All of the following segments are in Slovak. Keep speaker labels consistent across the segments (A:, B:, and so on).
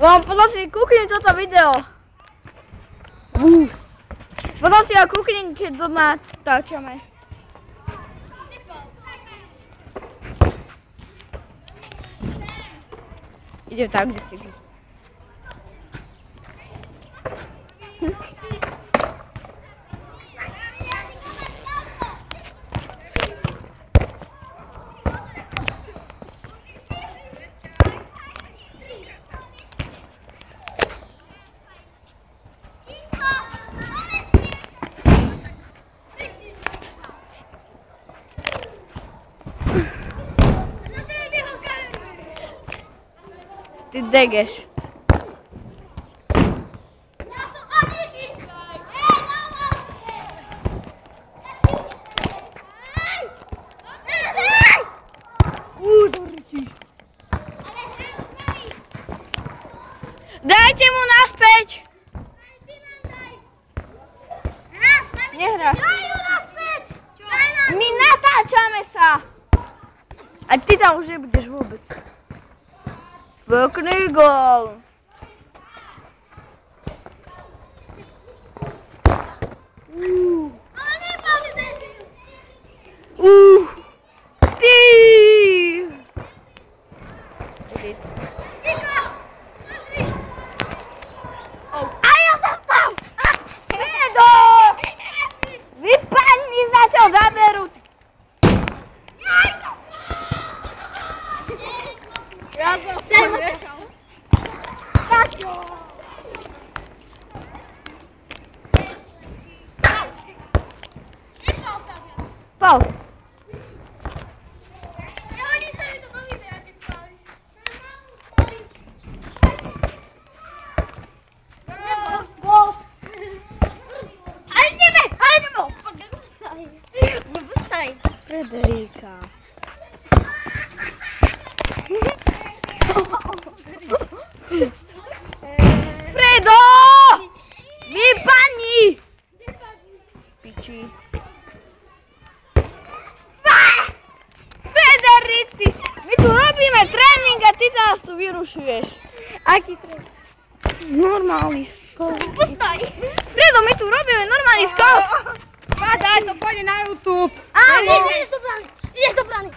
A: Potom si kúknem toto video. Potom si ho kúknem, keď to natáčame. Idem tam, kde si vy. Ty degeš. Dajte mu naspäť! Nehráš. My natáčame sa! A ty tam už nebudeš vôbec. Pekný gól! Ty! A ja som tam! Fredo! Vypadni, zatiaľ zaberú! Ja som tam nechal. Taťo! Pál.
B: Nehodí sa mi to do videa, keď páliš.
A: Gól! Ale ideme!
B: Nepustaj.
A: Frederika. Fredo! Vypadni! Piči. Frederik, my tu robíme tréning a ty nás tu vyrušuješ. Aký tréning? Normálny skok.
B: Pustaj.
A: Fredo, my tu robíme normálny skok.
C: Daj, to pôjde na YouTube.
B: Áno. Ideš do brány. Ideš do brány.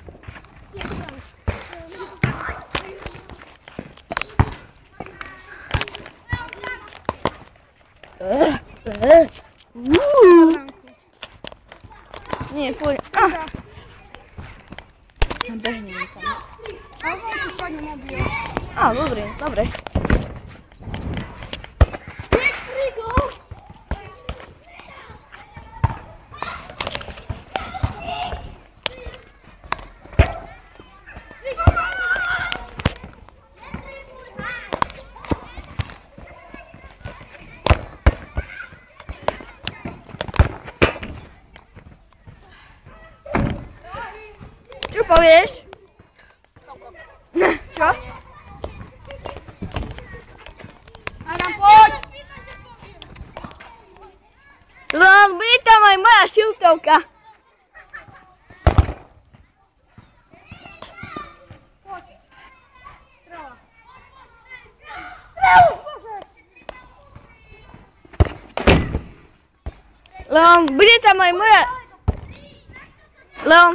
A: Nie, poď. Behneme tam. Dobre, dobre. Čo povieš? Čo?
C: Adam, poď!
A: Len bude tam aj moja šiltovka. Leon, bude tam aj moja... Leon.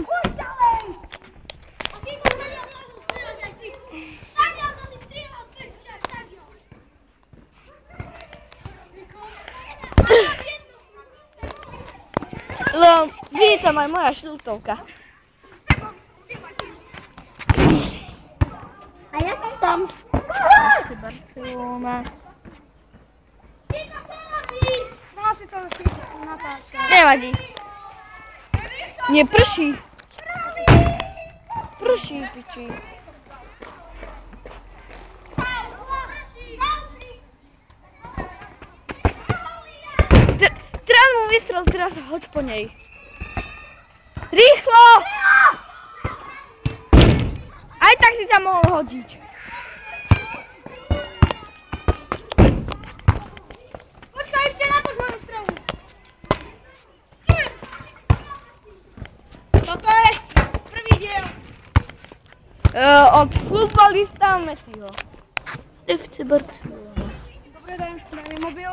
A: Leon, bude tam aj moja šiltovka.
B: A ja som tam.
A: Barcelona.
C: Mal si to natáčať.
A: Nevadí. Nie, prší. Prší, piči. Teraz mu vystrel, teraz hoď po nej. Rýchlo! Aj tak si ťa mohol hodiť.
C: Počkaj, ešte natoč moju strelu. Toto je prvý diel.
A: Od futbalista Messiho. FC Barcelona.
C: Dobre, daj mi mobil.